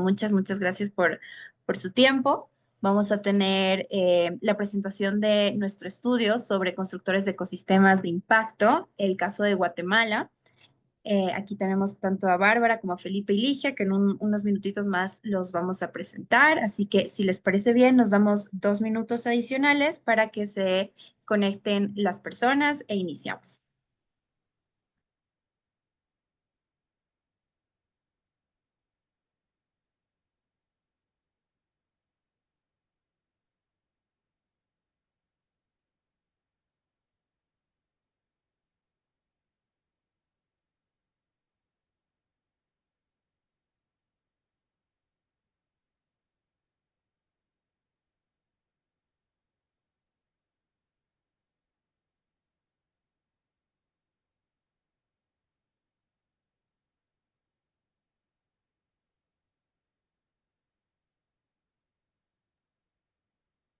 Muchas gracias por su tiempo. Vamos a tener la presentación de nuestro estudio sobre constructores de ecosistemas de impacto, el caso de Guatemala. Aquí tenemos tanto a Bárbara como a Felipe y Ligia, que en unos minutitos más los vamos a presentar. Así que si les parece bien, nos damos 2 minutos adicionales para que se conecten las personas e iniciamos.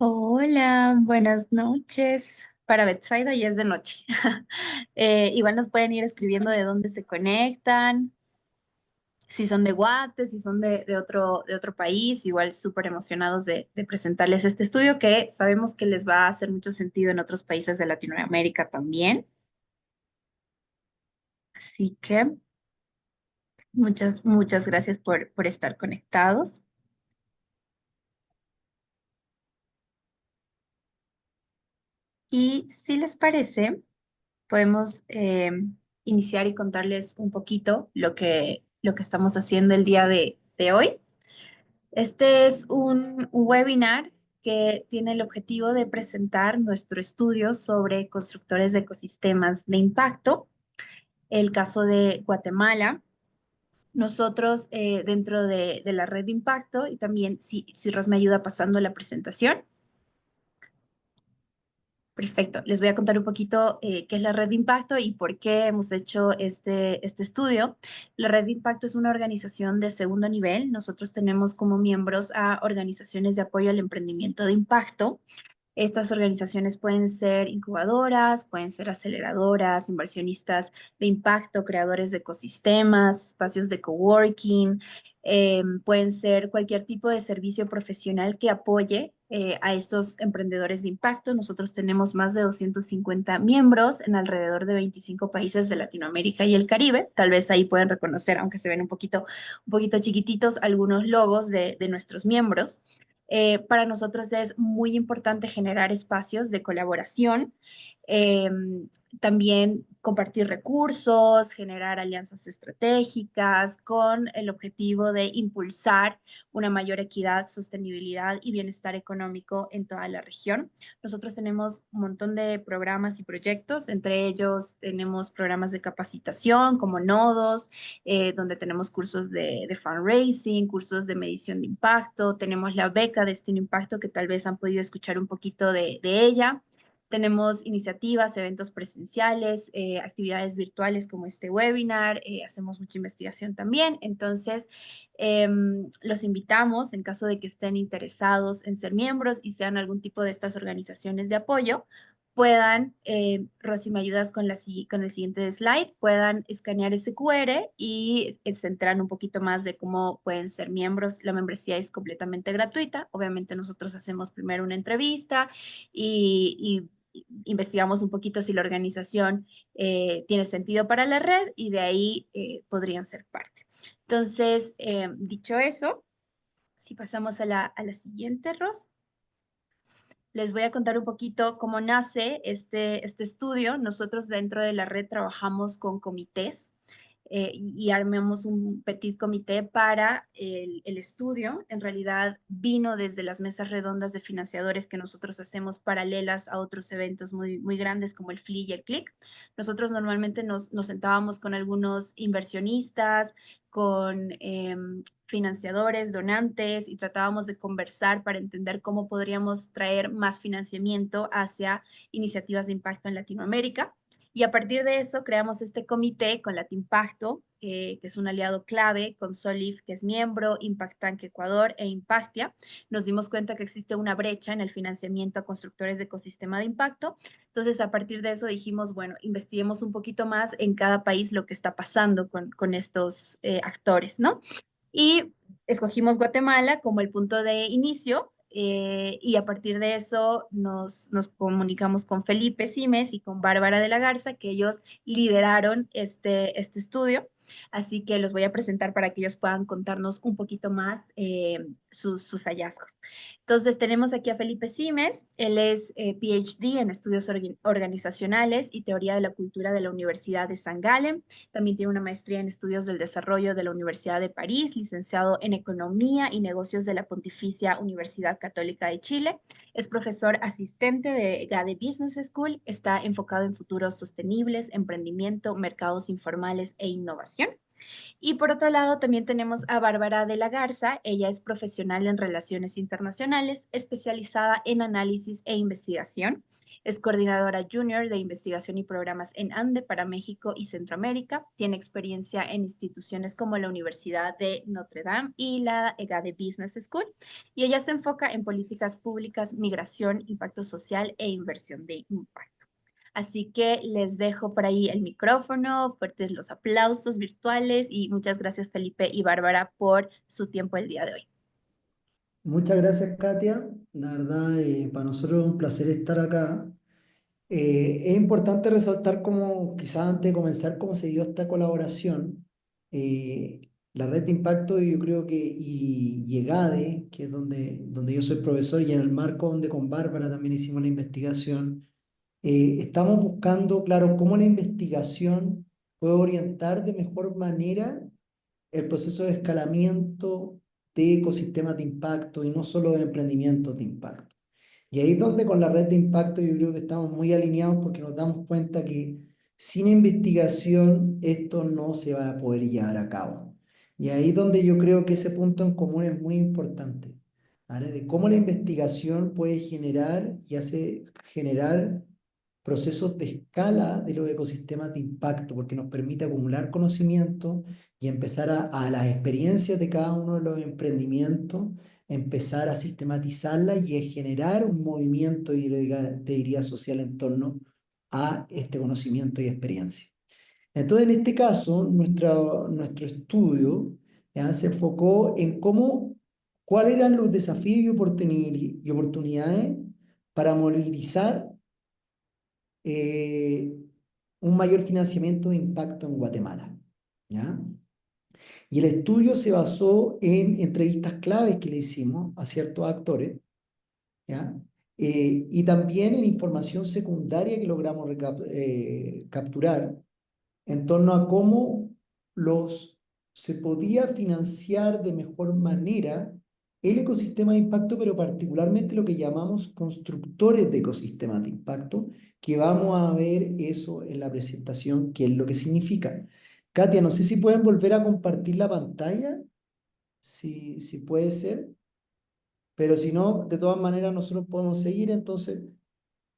Hola, buenas noches. Para Betsaida ya es de noche. Igual nos pueden ir escribiendo de dónde se conectan, si son de Guate, si son de otro país, igual súper emocionados de presentarles este estudio que sabemos que les va a hacer mucho sentido en otros países de Latinoamérica también. Así que muchas gracias por estar conectados. Y si les parece, podemos iniciar y contarles un poquito lo que estamos haciendo el día de hoy. Este es un webinar que tiene el objetivo de presentar nuestro estudio sobre constructores de ecosistemas de impacto, el caso de Guatemala. Nosotros dentro de la red de impacto, y también si Ros me ayuda pasando la presentación. Perfecto. Les voy a contar un poquito qué es la Red de Impacto y por qué hemos hecho este estudio. La Red de Impacto es una organización de segundo nivel. Nosotros tenemos como miembros a organizaciones de apoyo al emprendimiento de impacto. Estas organizaciones pueden ser incubadoras, pueden ser aceleradoras, inversionistas de impacto, creadores de ecosistemas, espacios de coworking, pueden ser cualquier tipo de servicio profesional que apoye a estos emprendedores de impacto. Nosotros tenemos más de 250 miembros en alrededor de 25 países de Latinoamérica y el Caribe. Tal vez ahí pueden reconocer, aunque se ven un poquito chiquititos, algunos logos de nuestros miembros. Para nosotros es muy importante generar espacios de colaboración, eh, también compartir recursos, generar alianzas estratégicas con el objetivo de impulsar una mayor equidad, sostenibilidad y bienestar económico en toda la región. Nosotros tenemos un montón de programas y proyectos, entre ellos tenemos programas de capacitación como nodos, donde tenemos cursos de fundraising, cursos de medición de impacto, tenemos la beca Destino Impacto, que tal vez han podido escuchar un poquito de ella. Tenemos iniciativas, eventos presenciales, actividades virtuales como este webinar, hacemos mucha investigación también. Entonces, los invitamos en caso de que estén interesados en ser miembros y sean algún tipo de estas organizaciones de apoyo, puedan, Rosy, me ayudas con el siguiente slide, puedan escanear ese QR y se enteran un poquito más de cómo pueden ser miembros. La membresía es completamente gratuita. Obviamente nosotros hacemos primero una entrevista y investigamos un poquito si la organización tiene sentido para la red y de ahí podrían ser parte. Entonces, dicho eso, si pasamos a la siguiente, Ros. Les voy a contar un poquito cómo nace este estudio. Nosotros dentro de la red trabajamos con comités y armamos un petit comité para el estudio. En realidad vino desde las mesas redondas de financiadores que nosotros hacemos paralelas a otros eventos muy grandes como el FLI y el CLIC. Nosotros normalmente nos sentábamos con algunos inversionistas, con financiadores, donantes, y tratábamos de conversar para entender cómo podríamos traer más financiamiento hacia iniciativas de impacto en Latinoamérica. Y a partir de eso creamos este comité con Latimpacto, que es un aliado clave, con Solif, que es miembro, Impact Tank Ecuador e Impactia. Nos dimos cuenta que existe una brecha en el financiamiento a constructores de ecosistema de impacto. Entonces, a partir de eso dijimos, bueno, investiguemos un poquito más en cada país lo que está pasando con estos actores, ¿no? Y escogimos Guatemala como el punto de inicio. Y a partir de eso nos comunicamos con Felipe Simes y con Bárbara de la Garza, que ellos lideraron este estudio. Así que los voy a presentar para que ellos puedan contarnos un poquito más sus hallazgos. Entonces tenemos aquí a Felipe Simes. Él es PhD en estudios organizacionales y teoría de la cultura de la Universidad de San Gallen. También tiene una maestría en estudios del desarrollo de la Universidad de París, licenciado en economía y negocios de la Pontificia Universidad Católica de Chile. Es profesor asistente de GADE Business School. Está enfocado en futuros sostenibles, emprendimiento, mercados informales e innovación. Y por otro lado, también tenemos a Bárbara de la Garza. Ella es profesional en relaciones internacionales, especializada en análisis e investigación. Es coordinadora junior de investigación y programas en ANDE para México y Centroamérica. Tiene experiencia en instituciones como la Universidad de Notre Dame y la EGADE Business School. Y ella se enfoca en políticas públicas, migración, impacto social e inversión de impacto. Así que les dejo por ahí el micrófono, fuertes los aplausos virtuales y muchas gracias Felipe y Bárbara por su tiempo el día de hoy. Muchas gracias, Katia. La verdad, para nosotros es un placer estar acá. Es importante resaltar cómo, quizás antes de comenzar, cómo se dio esta colaboración. Eh, la red de impacto, yo creo que, y EGADE, que es donde yo soy profesor, y en el marco donde con Bárbara también hicimos la investigación, estamos buscando, claro, cómo la investigación puede orientar de mejor manera el proceso de escalamiento de ecosistemas de impacto y no solo de emprendimientos de impacto. Y ahí es donde con la red de impacto yo creo que estamos muy alineados porque nos damos cuenta que sin investigación esto no se va a poder llevar a cabo. Y ahí es donde yo creo que ese punto en común es muy importante, ¿vale? De cómo la investigación puede generar y hace generar procesos de escala de los ecosistemas de impacto, porque nos permite acumular conocimiento y empezar a las experiencias de cada uno de los emprendimientos, empezar a sistematizarlas y a generar un movimiento, te diría, social en torno a este conocimiento y experiencia. Entonces, en este caso, nuestro estudio ya, se enfocó en cuáles eran los desafíos y oportunidades para movilizar eh, un mayor financiamiento de impacto en Guatemala. ¿Ya? Y el estudio se basó en entrevistas claves que le hicimos a ciertos actores, ¿ya? Y también en información secundaria que logramos capturar en torno a cómo se podía financiar de mejor manera el ecosistema de impacto, pero particularmente lo que llamamos constructores de ecosistemas de impacto, que vamos a ver eso en la presentación, qué es lo que significa. Katia, no sé si pueden volver a compartir la pantalla, si puede ser, pero si no, de todas maneras nosotros podemos seguir. Entonces,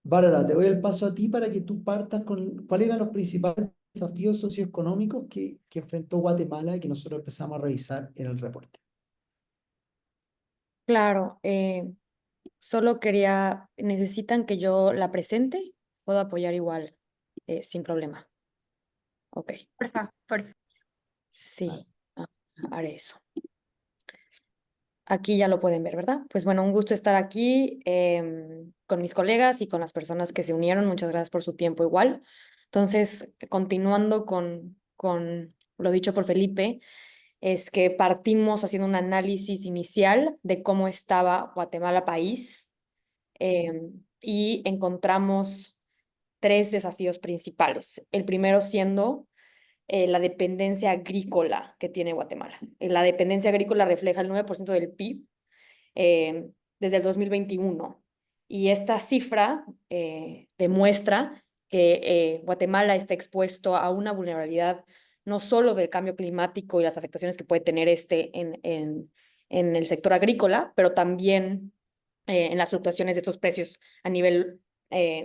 Bárbara, te doy el paso a ti para que tú partas con cuáles eran los principales desafíos socioeconómicos que enfrentó Guatemala y que nosotros empezamos a revisar en el reporte. Claro, solo necesitan que yo la presente, puedo apoyar igual, sin problema. Ok, Por favor, por favor. sí, ah, haré eso. Aquí ya lo pueden ver, ¿verdad? Pues bueno, un gusto estar aquí con mis colegas y con las personas que se unieron. Muchas gracias por su tiempo igual. Entonces, continuando con lo dicho por Felipe, es que partimos haciendo un análisis inicial de cómo estaba Guatemala país y encontramos tres desafíos principales. El primero siendo la dependencia agrícola que tiene Guatemala. La dependencia agrícola refleja el 9% del PIB desde el 2021. Y esta cifra demuestra que Guatemala está expuesto a una vulnerabilidad no solo del cambio climático y las afectaciones que puede tener en el sector agrícola, pero también en las fluctuaciones de estos precios a nivel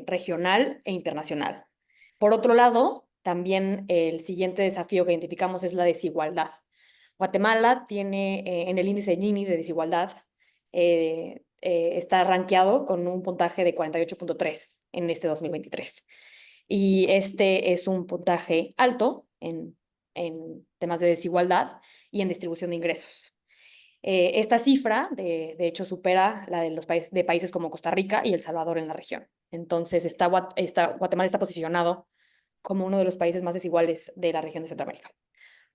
regional e internacional. Por otro lado, también el siguiente desafío que identificamos es la desigualdad. Guatemala tiene en el índice Gini de desigualdad, está rankeado con un puntaje de 48.3 en este 2023. Y este es un puntaje alto en temas de desigualdad y en distribución de ingresos. Esta cifra, de hecho, supera la de de países como Costa Rica y El Salvador en la región. Entonces, Guatemala está posicionado como uno de los países más desiguales de la región de Centroamérica.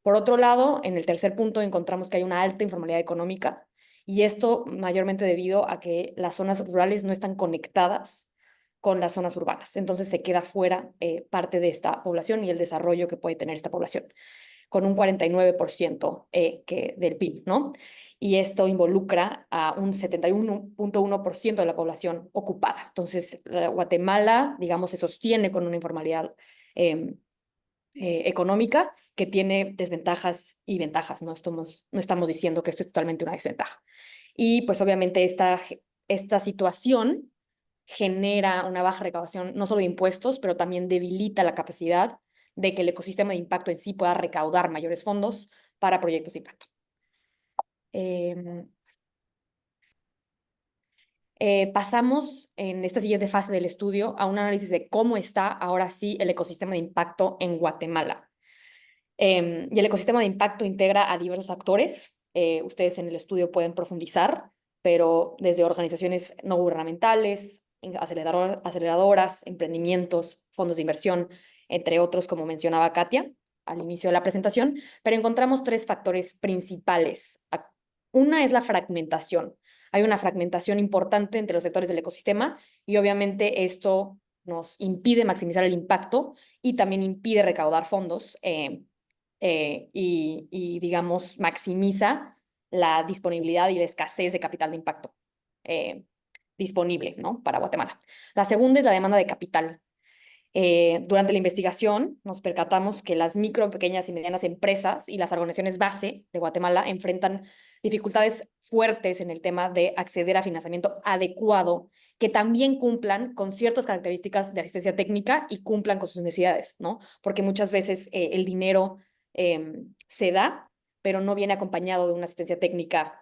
Por otro lado, en el tercer punto encontramos que hay una alta informalidad económica y esto mayormente debido a que las zonas rurales no están conectadas con las zonas urbanas. Entonces se queda fuera parte de esta población y el desarrollo que puede tener esta población, con un 49% del PIB, ¿no? Y esto involucra a un 71.1% de la población ocupada. Entonces, Guatemala, digamos, se sostiene con una informalidad eh, económica que tiene desventajas y ventajas, no estamos diciendo que esto es totalmente una desventaja. Y pues obviamente esta situación genera una baja recaudación no solo de impuestos, pero también debilita la capacidad de que el ecosistema de impacto en sí pueda recaudar mayores fondos para proyectos de impacto. Pasamos en esta siguiente fase del estudio a un análisis de cómo está ahora sí el ecosistema de impacto en Guatemala. Y el ecosistema de impacto integra a diversos actores. Ustedes en el estudio pueden profundizar, pero desde organizaciones no gubernamentales, aceleradoras, emprendimientos, fondos de inversión, entre otros, como mencionaba Katia al inicio de la presentación, pero encontramos tres factores principales. Una es la fragmentación. Hay una fragmentación importante entre los sectores del ecosistema y obviamente esto nos impide maximizar el impacto y también impide recaudar fondos digamos, maximiza la disponibilidad y la escasez de capital de impacto disponible, ¿no? Para Guatemala. La segunda es la demanda de capital. Durante la investigación nos percatamos que las micro, pequeñas y medianas empresas y las organizaciones base de Guatemala enfrentan dificultades fuertes en el tema de acceder a financiamiento adecuado que también cumplan con ciertas características de asistencia técnica y cumplan con sus necesidades, ¿no? Porque muchas veces el dinero se da, pero no viene acompañado de una asistencia técnica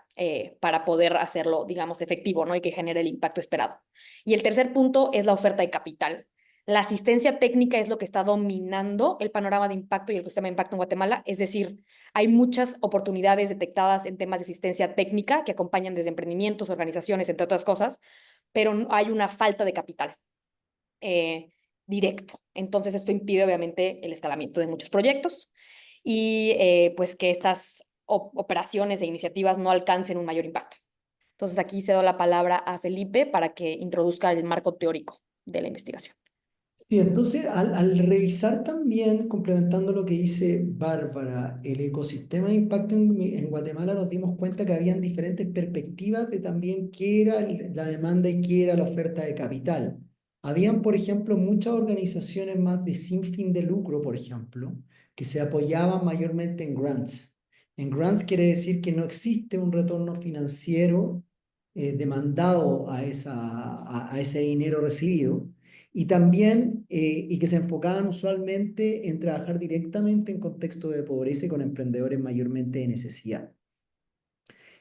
para poder hacerlo, digamos, efectivo, ¿no? Y que genere el impacto esperado. Y el tercer punto es la oferta de capital. La asistencia técnica es lo que está dominando el panorama de impacto y el ecosistema de impacto en Guatemala. Es decir, hay muchas oportunidades detectadas en temas de asistencia técnica que acompañan desde emprendimientos, organizaciones, entre otras cosas, pero hay una falta de capital directo. Entonces, esto impide obviamente el escalamiento de muchos proyectos y pues que estas operaciones e iniciativas no alcancen un mayor impacto. Entonces, aquí cedo la palabra a Felipe para que introduzca el marco teórico de la investigación. Sí, entonces al revisar también, complementando lo que dice Bárbara, el ecosistema de impacto en Guatemala, nos dimos cuenta que habían diferentes perspectivas de también qué era la demanda y qué era la oferta de capital. Habían, por ejemplo, muchas organizaciones más de sin fin de lucro, por ejemplo, que se apoyaban mayormente en grants. En grants quiere decir que no existe un retorno financiero demandado a ese dinero recibido y también y que se enfocaban usualmente en trabajar directamente en contexto de pobreza y con emprendedores mayormente de necesidad.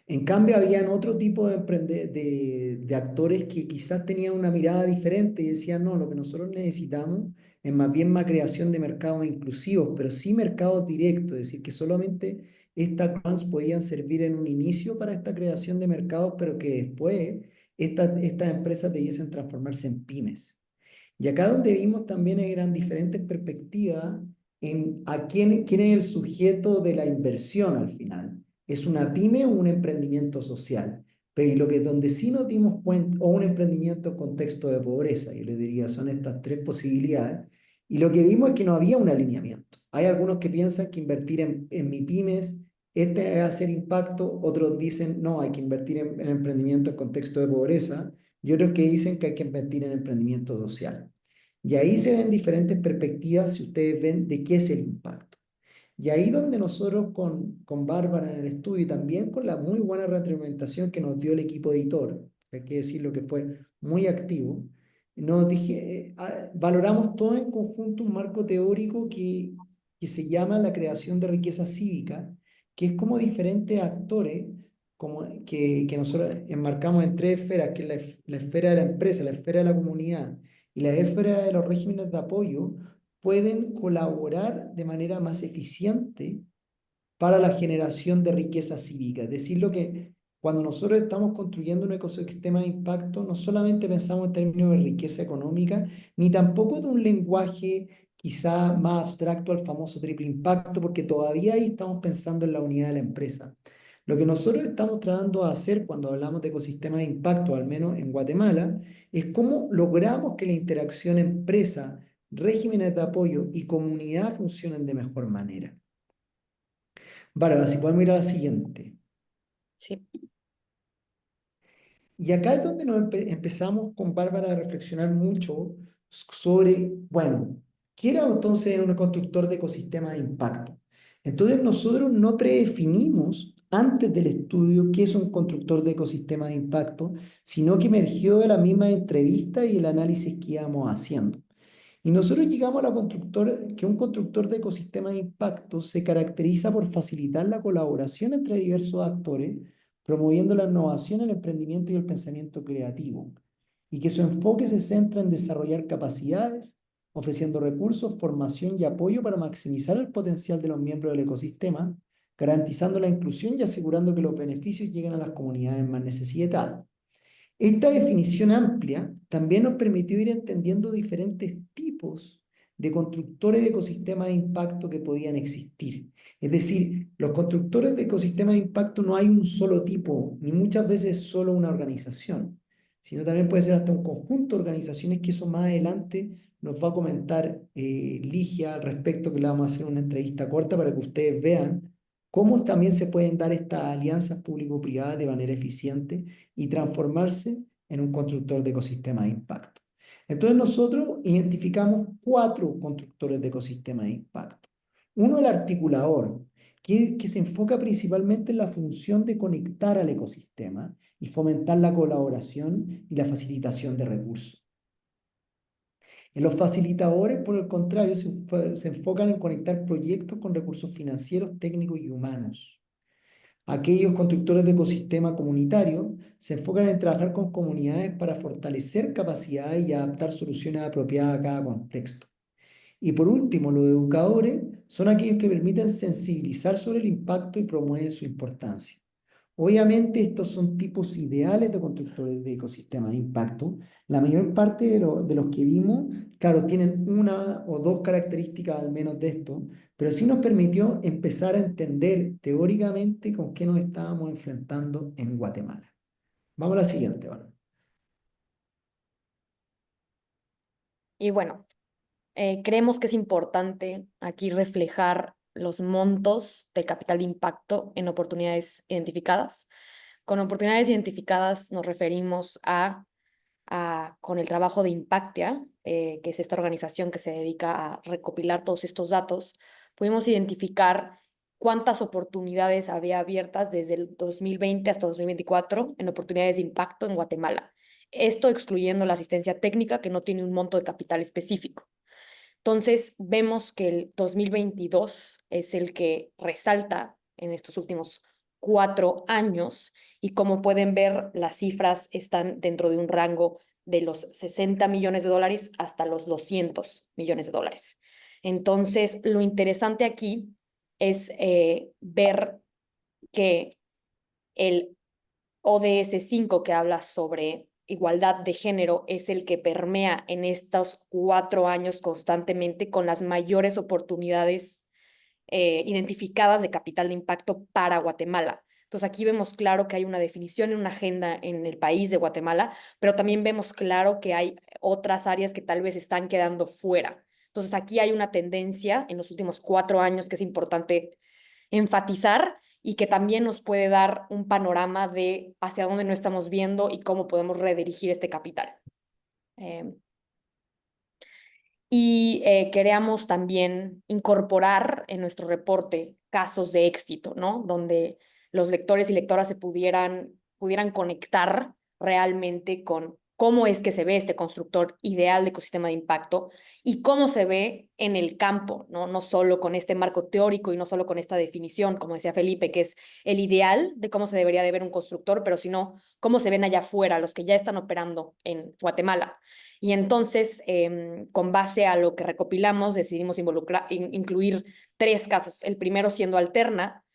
En cambio, habían otro tipo de actores que quizás tenían una mirada diferente y decían, no, lo que nosotros necesitamos es más bien más creación de mercados inclusivos, pero sí mercados directos, es decir, que solamente estas grants podían servir en un inicio para esta creación de mercados, pero que después estas empresas debiesen transformarse en pymes. Y acá donde vimos también eran diferentes perspectivas en a quién es el sujeto de la inversión al final. ¿Es una pyme o un emprendimiento social? Pero y donde sí nos dimos cuenta, o un emprendimiento en contexto de pobreza, yo les diría, son estas tres posibilidades. Y lo que vimos es que no había un alineamiento. Hay algunos que piensan que invertir en mi pymes, este es hacer impacto, otros dicen, no, hay que invertir en emprendimiento en contexto de pobreza, y otros que dicen que hay que invertir en emprendimiento social. Y ahí se ven diferentes perspectivas si ustedes ven de qué es el impacto. Y ahí donde nosotros con Bárbara en el estudio y también con la muy buena retroalimentación que nos dio el equipo editor, hay que decirlo que fue muy activo, valoramos todo en conjunto un marco teórico que se llama la creación de riqueza cívica, que es como diferentes actores que nosotros enmarcamos en tres esferas, que es la esfera de la empresa, la esfera de la comunidad y la esfera de los regímenes de apoyo, pueden colaborar de manera más eficiente para la generación de riqueza cívica. Es decir, Cuando nosotros estamos construyendo un ecosistema de impacto, no solamente pensamos en términos de riqueza económica, ni tampoco de un lenguaje quizá más abstracto al famoso triple impacto, porque todavía ahí estamos pensando en la unidad de la empresa. Lo que nosotros estamos tratando de hacer cuando hablamos de ecosistema de impacto, al menos en Guatemala, es cómo logramos que la interacción empresa, regímenes de apoyo y comunidad funcionen de mejor manera. Bárbara, si podemos ir a la siguiente. Sí. Y acá es donde empezamos con Bárbara a reflexionar mucho sobre, bueno, ¿qué era entonces un constructor de ecosistema de impacto? Entonces nosotros no predefinimos antes del estudio qué es un constructor de ecosistema de impacto, sino que emergió de la misma entrevista y el análisis que íbamos haciendo. Y nosotros llegamos a la que un constructor de ecosistema de impacto se caracteriza por facilitar la colaboración entre diversos actores, promoviendo la innovación, el emprendimiento y el pensamiento creativo, y que su enfoque se centra en desarrollar capacidades, ofreciendo recursos, formación y apoyo para maximizar el potencial de los miembros del ecosistema, garantizando la inclusión y asegurando que los beneficios lleguen a las comunidades más necesitadas. Esta definición amplia también nos permitió ir entendiendo diferentes tipos de constructores de ecosistemas de impacto que podían existir. Es decir, los constructores de ecosistemas de impacto no hay un solo tipo, ni muchas veces solo una organización, sino también puede ser hasta un conjunto de organizaciones, que eso más adelante nos va a comentar Ligia al respecto, que le vamos a hacer una entrevista corta para que ustedes vean cómo también se pueden dar estas alianzas público-privadas de manera eficiente y transformarse en un constructor de ecosistema de impacto. Entonces nosotros identificamos 4 constructores de ecosistema de impacto. Uno, el articulador, que se enfoca principalmente en la función de conectar al ecosistema y fomentar la colaboración y la facilitación de recursos. En los facilitadores, por el contrario, se enfocan en conectar proyectos con recursos financieros, técnicos y humanos. Aquellos constructores de ecosistema comunitario se enfocan en trabajar con comunidades para fortalecer capacidades y adaptar soluciones apropiadas a cada contexto. Y por último, los educadores son aquellos que permiten sensibilizar sobre el impacto y promueven su importancia. Obviamente, estos son tipos ideales de constructores de ecosistemas de impacto. La mayor parte de los que vimos, claro, tienen una o dos características al menos de esto, pero sí nos permitió empezar a entender teóricamente con qué nos estábamos enfrentando en Guatemala. Vamos a la siguiente, ¿vale? Y bueno, creemos que es importante aquí reflejar los montos de capital de impacto en oportunidades identificadas. Con oportunidades identificadas nos referimos con el trabajo de Impactia, que es esta organización que se dedica a recopilar todos estos datos. Pudimos identificar cuántas oportunidades había abiertas desde el 2020 hasta 2024 en oportunidades de impacto en Guatemala. Esto excluyendo la asistencia técnica, que no tiene un monto de capital específico. Entonces, vemos que el 2022 es el que resalta en estos últimos 4 años, y como pueden ver, las cifras están dentro de un rango de los 60 millones de dólares hasta los 200 millones de dólares. Entonces, lo interesante aquí es ver que el ODS 5, que habla sobre igualdad de género, es el que permea en estos 4 años constantemente, con las mayores oportunidades identificadas de capital de impacto para Guatemala. Entonces aquí vemos claro que hay una definición en una agenda en el país de Guatemala, pero también vemos claro que hay otras áreas que tal vez están quedando fuera. Entonces aquí hay una tendencia en los últimos 4 años que es importante enfatizar, y que también nos puede dar un panorama de hacia dónde no estamos viendo y cómo podemos redirigir este capital. Queríamos también incorporar en nuestro reporte casos de éxito, ¿no? Donde los lectores y lectoras se pudieran conectar realmente con cómo es que se ve este constructor ideal de ecosistema de impacto y cómo se ve en el campo, ¿no? No solo con este marco teórico y no solo con esta definición, como decía Felipe, que es el ideal de cómo se debería de ver un constructor, pero sino cómo se ven allá afuera los que ya están operando en Guatemala. Y entonces, con base a lo que recopilamos, decidimos incluir 3 casos. El primero siendo Alterna,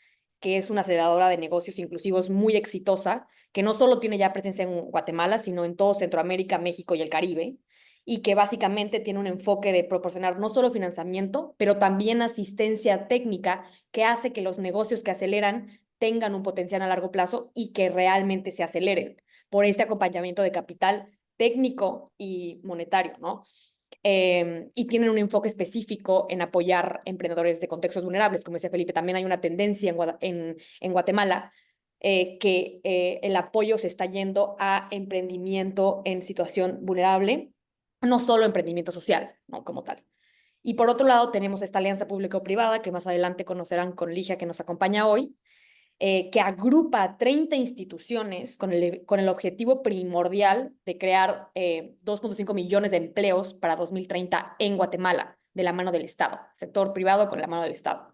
que es una aceleradora de negocios inclusivos muy exitosa, que no solo tiene ya presencia en Guatemala, sino en todo Centroamérica, México y el Caribe, y que básicamente tiene un enfoque de proporcionar no solo financiamiento, pero también asistencia técnica que hace que los negocios que aceleran tengan un potencial a largo plazo y que realmente se aceleren por este acompañamiento de capital técnico y monetario, ¿no? Y tienen un enfoque específico en apoyar emprendedores de contextos vulnerables. Como decía Felipe, también hay una tendencia en Guatemala que el apoyo se está yendo a emprendimiento en situación vulnerable, no solo emprendimiento social, ¿no? Como tal. Y por otro lado, tenemos esta alianza público-privada que más adelante conocerán con Ligia, que nos acompaña hoy, que agrupa a 30 instituciones con el objetivo primordial de crear 2.5 millones de empleos para 2030 en Guatemala, de la mano del Estado, sector privado con la mano del Estado.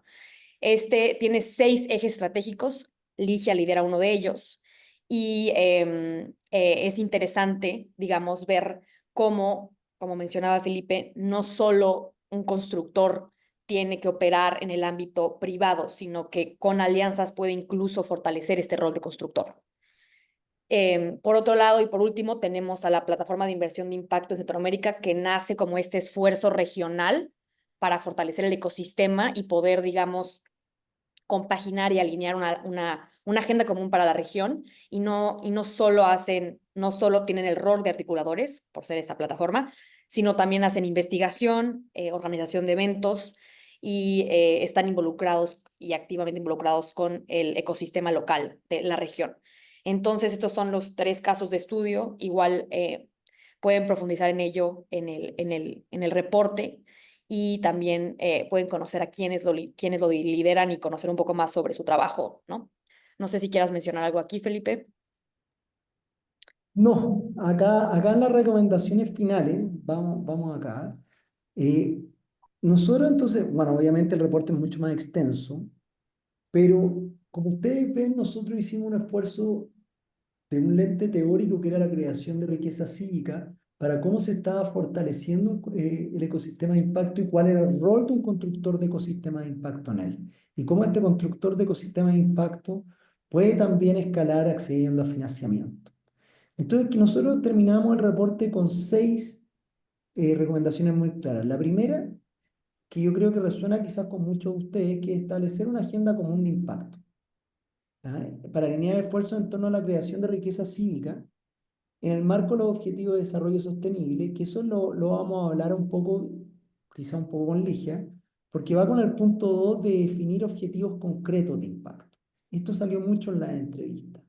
Este tiene 6 ejes estratégicos, Ligia lidera uno de ellos, y es interesante, digamos, ver cómo, como mencionaba Felipe, no solo un constructor tiene que operar en el ámbito privado, sino que con alianzas puede incluso fortalecer este rol de constructor. Por otro lado, y por último, tenemos a la plataforma de inversión de impacto en Centroamérica, que nace como este esfuerzo regional para fortalecer el ecosistema y poder, digamos, compaginar y alinear una agenda común para la región y no solo tienen el rol de articuladores por ser esta plataforma, sino también hacen investigación, organización de eventos y están involucrados y activamente involucrados con el ecosistema local de la región. Entonces, estos son los 3 casos de estudio. Igual pueden profundizar en ello en el reporte y también pueden conocer a quienes lo lideran y conocer un poco más sobre su trabajo, ¿no? No sé si quieras mencionar algo aquí, Felipe. No, acá en las recomendaciones finales, vamos acá. Eh, Nosotros entonces, bueno, obviamente el reporte es mucho más extenso, pero como ustedes ven, nosotros hicimos un esfuerzo de un lente teórico que era la creación de riqueza cívica para cómo se estaba fortaleciendo el ecosistema de impacto y cuál era el rol de un constructor de ecosistema de impacto en él. Y cómo este constructor de ecosistema de impacto puede también escalar accediendo a financiamiento. Entonces, que nosotros terminamos el reporte con 6 recomendaciones muy claras. La primera, que yo creo que resuena quizás con muchos de ustedes, que es establecer una agenda común de impacto, ¿ah? Para alinear esfuerzos en torno a la creación de riqueza cívica en el marco de los Objetivos de Desarrollo Sostenible, que eso lo vamos a hablar un poco, quizá un poco con Ligia, porque va con el punto 2 de definir objetivos concretos de impacto. Esto salió mucho en la entrevista.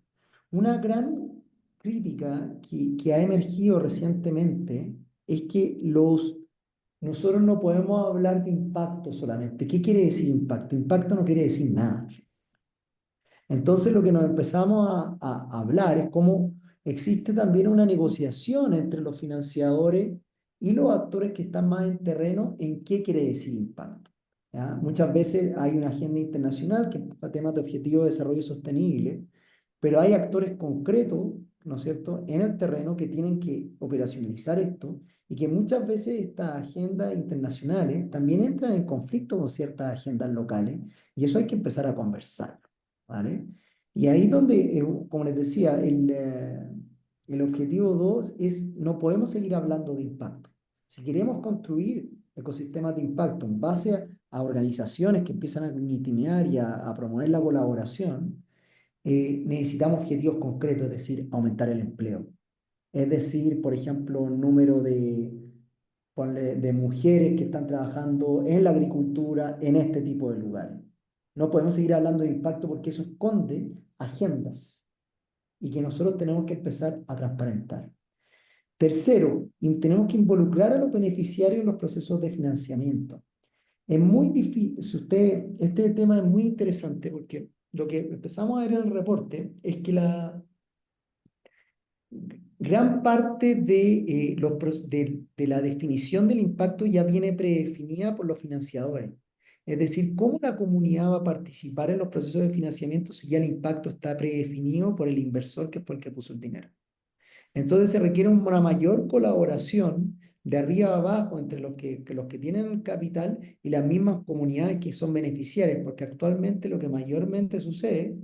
Una gran crítica que ha emergido recientemente es que nosotros no podemos hablar de impacto solamente. ¿Qué quiere decir impacto? Impacto no quiere decir nada. Entonces lo que nos empezamos a hablar es cómo existe también una negociación entre los financiadores y los actores que están más en terreno en qué quiere decir impacto, ¿ya? Muchas veces hay una agenda internacional que empuja temas de objetivo de desarrollo sostenible, pero hay actores concretos, ¿no es cierto?, en el terreno que tienen que operacionalizar esto y que muchas veces estas agendas internacionales también entran en conflicto con ciertas agendas locales y eso hay que empezar a conversar. ¿Vale? Y ahí donde, como les decía, el objetivo 2 es, no podemos seguir hablando de impacto. Si queremos construir ecosistemas de impacto en base a organizaciones que empiezan a aglutinar y a promover la colaboración, necesitamos objetivos concretos, es decir, aumentar el empleo. Es decir, por ejemplo, número de mujeres que están trabajando en la agricultura en este tipo de lugares. No podemos seguir hablando de impacto porque eso esconde agendas y que nosotros tenemos que empezar a transparentar. Tercero, tenemos que involucrar a los beneficiarios en los procesos de financiamiento. Es muy difícil, este tema es muy interesante porque lo que empezamos a ver en el reporte es que gran parte de la definición del impacto ya viene predefinida por los financiadores. Es decir, cómo la comunidad va a participar en los procesos de financiamiento si ya el impacto está predefinido por el inversor que fue el que puso el dinero. Entonces se requiere una mayor colaboración de arriba a abajo entre los que tienen capital y las mismas comunidades que son beneficiarias, porque actualmente lo que mayormente sucede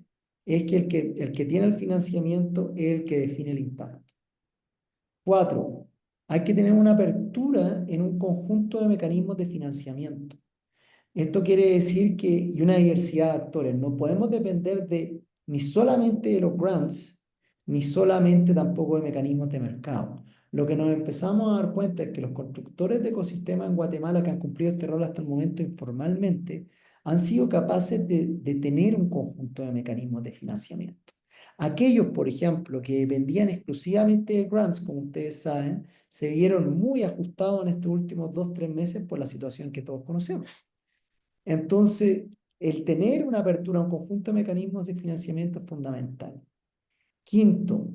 es que el que tiene el financiamiento es el que define el impacto. 4, hay que tener una apertura en un conjunto de mecanismos de financiamiento. Esto quiere decir que, y una diversidad de actores, no podemos depender de ni solamente de los grants, ni solamente tampoco de mecanismos de mercado. Lo que nos empezamos a dar cuenta es que los constructores de ecosistemas en Guatemala que han cumplido este rol hasta el momento informalmente han sido capaces de tener un conjunto de mecanismos de financiamiento. Aquellos, por ejemplo, que dependían exclusivamente de grants, como ustedes saben, se vieron muy ajustados en estos últimos 2, 3 meses por la situación que todos conocemos. Entonces, el tener una apertura a un conjunto de mecanismos de financiamiento es fundamental. Quinto,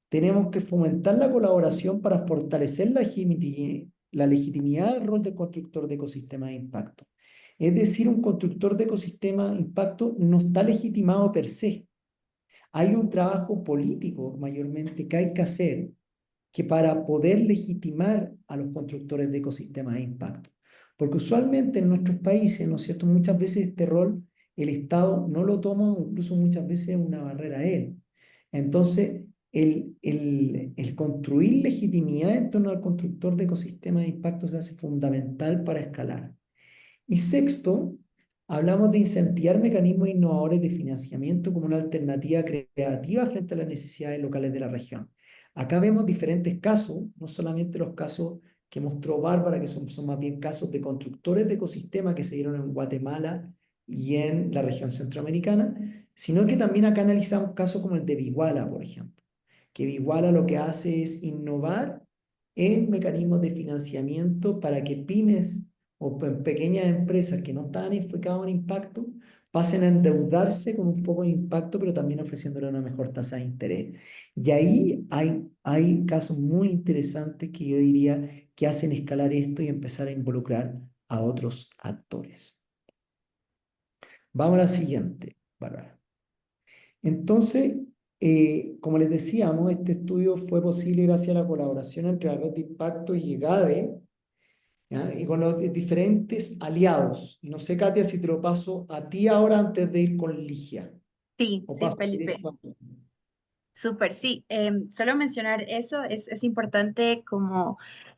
tenemos que fomentar la colaboración para fortalecer la legitimidad del rol de constructor de ecosistemas de impacto. Es decir, un constructor de ecosistema de impacto no está legitimado per se. Hay un trabajo político mayormente que hay que hacer que para poder legitimar a los constructores de ecosistemas de impacto. Porque usualmente en nuestros países, ¿no es cierto?, muchas veces este rol el Estado no lo toma, o incluso muchas veces es una barrera a él. Entonces, el construir legitimidad en torno al constructor de ecosistemas de impacto se hace fundamental para escalar. Y sexto, hablamos de incentivar mecanismos innovadores de financiamiento como una alternativa creativa frente a las necesidades locales de la región. Acá vemos diferentes casos, no solamente los casos que mostró Bárbara, que son más bien casos de constructores de ecosistemas que se dieron en Guatemala y en la región centroamericana, sino que también acá analizamos casos como el de Viguala, por ejemplo, que Viguala lo que hace es innovar en mecanismos de financiamiento para que pymes o pequeñas empresas que no estaban enfocadas en impacto pasen a endeudarse con un foco de impacto, pero también ofreciéndole una mejor tasa de interés. Y ahí hay casos muy interesantes que yo diría que hacen escalar esto y empezar a involucrar a otros actores. Vamos a la siguiente, Bárbara. Entonces, como les decíamos, este estudio fue posible gracias a la colaboración entre la red de impacto y EGADE, ¿ya? Y con los diferentes aliados. No sé, Katia, si te lo paso a ti ahora antes de ir con Ligia, Sí, o sí, paso Felipe. directo a ti. Súper, sí. Solo mencionar eso, es importante como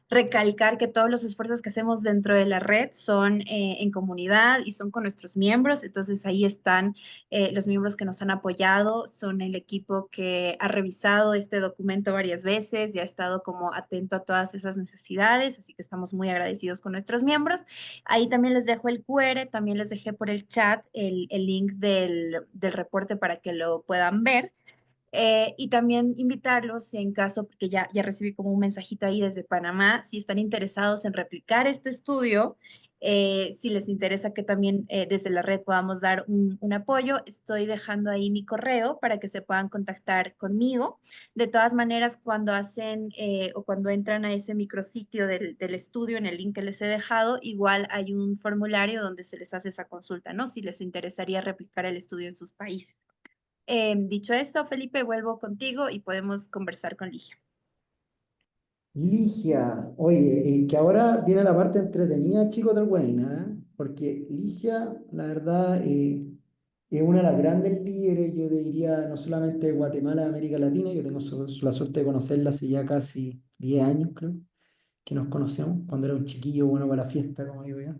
recalcar que todos los esfuerzos que hacemos dentro de la red son en comunidad y son con nuestros miembros. Entonces ahí están los miembros que nos han apoyado, son el equipo que ha revisado este documento varias veces y ha estado como atento a todas esas necesidades. Así que estamos muy agradecidos con nuestros miembros. Ahí también les dejo el QR, también les dejé por el chat el link del reporte para que lo puedan ver. Y también invitarlos en caso, porque ya recibí como un mensajito ahí desde Panamá, si están interesados en replicar este estudio, si les interesa que también desde la red podamos dar un apoyo, estoy dejando ahí mi correo para que se puedan contactar conmigo. De todas maneras, cuando hacen o cuando entran a ese micrositio del estudio, en el link que les he dejado, igual hay un formulario donde se les hace esa consulta, ¿no? Si les interesaría replicar el estudio en sus países. Dicho esto, Felipe, vuelvo contigo y podemos conversar con Ligia. Ligia, oye, que ahora viene la parte entretenida, chicos, del webinar, ¿eh? Porque Ligia, la verdad, es una de las grandes líderes, yo diría, no solamente de Guatemala, de América Latina, yo tengo la suerte de conocerla hace ya casi 10 años, creo, que nos conocemos, cuando era un chiquillo bueno para la fiesta, como digo yo.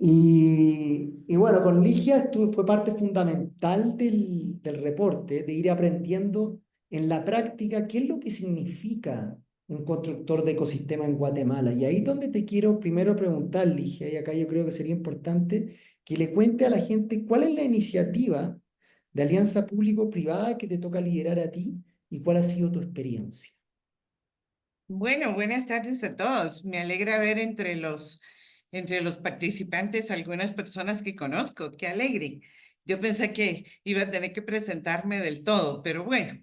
Y bueno, con Ligia fue parte fundamental del reporte, de ir aprendiendo en la práctica qué es lo que significa un constructor de ecosistema en Guatemala. Y ahí es donde te quiero primero preguntar, Ligia, y acá yo creo que sería importante que le cuente a la gente cuál es la iniciativa de alianza público-privada que te toca liderar a ti y cuál ha sido tu experiencia. Bueno, buenas tardes a todos. Me alegra ver entre los participantes algunas personas que conozco. Qué alegre. Yo pensé que iba a tener que presentarme del todo, pero bueno,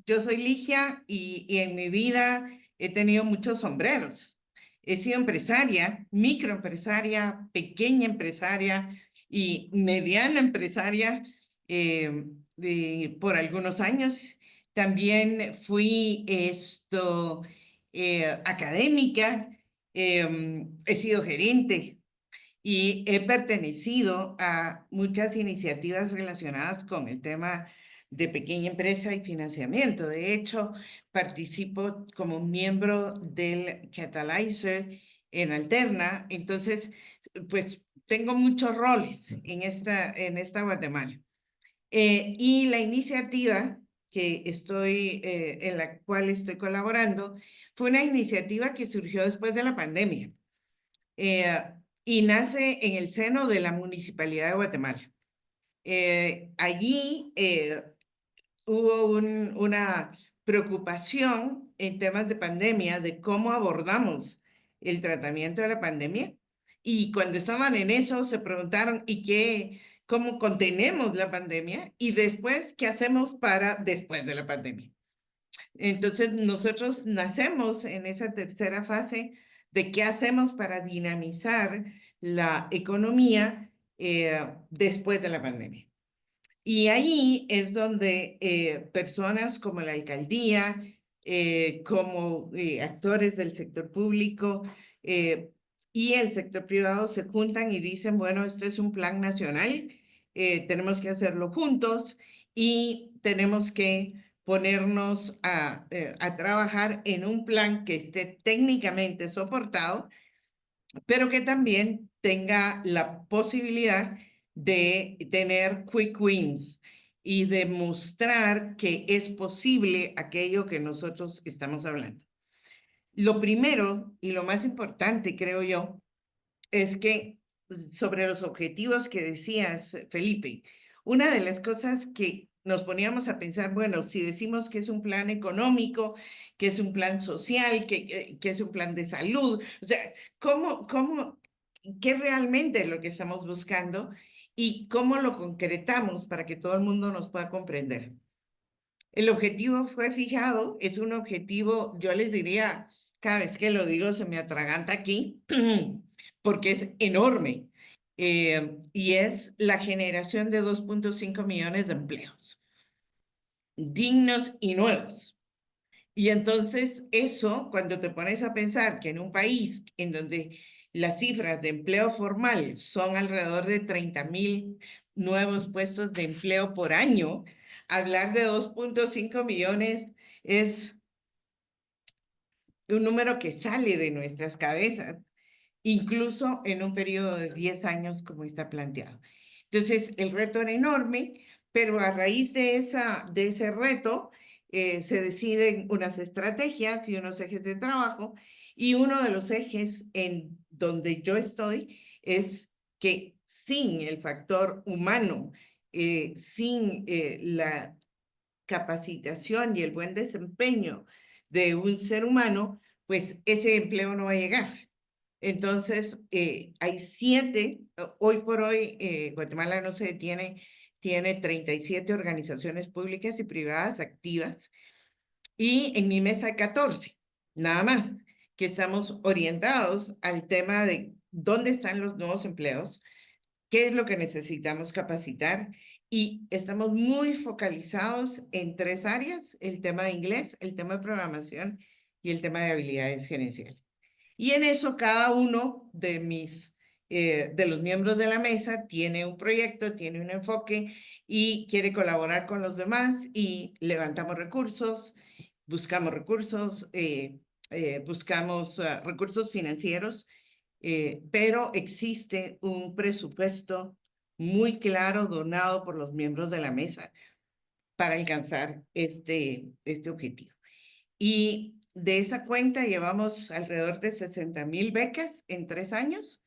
yo soy Ligia y en mi vida he tenido muchos sombreros. He sido empresaria, microempresaria, pequeña empresaria y mediana empresaria por algunos años. También fui académica, he sido gerente y he pertenecido a muchas iniciativas relacionadas con el tema de pequeña empresa y financiamiento. De hecho, participo como miembro del Catalyzer en Alterna. Entonces, pues tengo muchos roles en esta Guatemala. Y la iniciativa en la cual estoy colaborando fue una iniciativa que surgió después de la pandemia. Y nace en el seno de la Municipalidad de Guatemala. Allí hubo una preocupación en temas de pandemia, de cómo abordamos el tratamiento de la pandemia. Y cuando estaban en eso, se preguntaron, cómo contenemos la pandemia? Y después, ¿qué hacemos para después de la pandemia? Entonces, nosotros nacemos en esa tercera fase de qué hacemos para dinamizar la economía después de la pandemia. Y ahí es donde personas como la alcaldía, como actores del sector público y el sector privado se juntan y dicen, bueno, esto es un plan nacional, tenemos que hacerlo juntos y tenemos que ponernos a trabajar en un plan que esté técnicamente soportado, pero que también tenga la posibilidad de tener quick wins y demostrar que es posible aquello que nosotros estamos hablando. Lo primero y lo más importante, creo yo, es que sobre los objetivos que decías, Felipe, una de las cosas que nos poníamos a pensar, bueno, si decimos que es un plan económico, que es un plan social, que es un plan de salud, o sea, qué realmente es lo que estamos buscando y cómo lo concretamos para que todo el mundo nos pueda comprender? El objetivo fue fijado, es un objetivo, yo les diría, cada vez que lo digo se me atraganta aquí, porque es enorme, y es la generación de 2.5 millones de empleos, dignos y nuevos. Y entonces eso, cuando te pones a pensar que en un país en donde las cifras de empleo formal son alrededor de 30,000 nuevos puestos de empleo por año, hablar de 2.5 millones es un número que sale de nuestras cabezas, incluso en un periodo de 10 años como está planteado. Entonces, el reto era enorme, pero a raíz de ese reto se deciden unas estrategias y unos ejes de trabajo, y uno de los ejes en donde yo estoy es que sin el factor humano, sin la capacitación y el buen desempeño de un ser humano, pues ese empleo no va a llegar. Entonces, hay 7, hoy por hoy, Guatemala no se detiene, tiene 37 organizaciones públicas y privadas activas, y en mi mesa 14, nada más, que estamos orientados al tema de dónde están los nuevos empleos, qué es lo que necesitamos capacitar, y estamos muy focalizados en 3 áreas: el tema de inglés, el tema de programación y el tema de habilidades gerenciales. Y en eso cada uno de los miembros de la mesa tiene un proyecto, tiene un enfoque y quiere colaborar con los demás, y levantamos recursos, buscamos recursos, buscamos recursos financieros, pero existe un presupuesto muy claro donado por los miembros de la mesa para alcanzar este objetivo. Y de esa cuenta llevamos alrededor de 60,000 becas en 3 años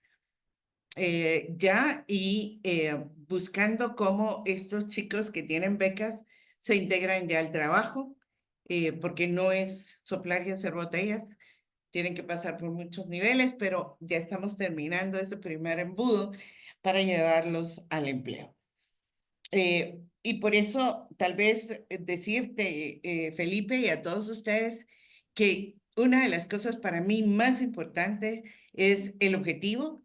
ya, y buscando cómo estos chicos que tienen becas se integran ya al trabajo, porque no es soplar y hacer botellas, tienen que pasar por muchos niveles, pero ya estamos terminando ese primer embudo para llevarlos al empleo. Y por eso, tal vez decirte, Felipe, y a todos ustedes, que una de las cosas para mí más importantes es el objetivo,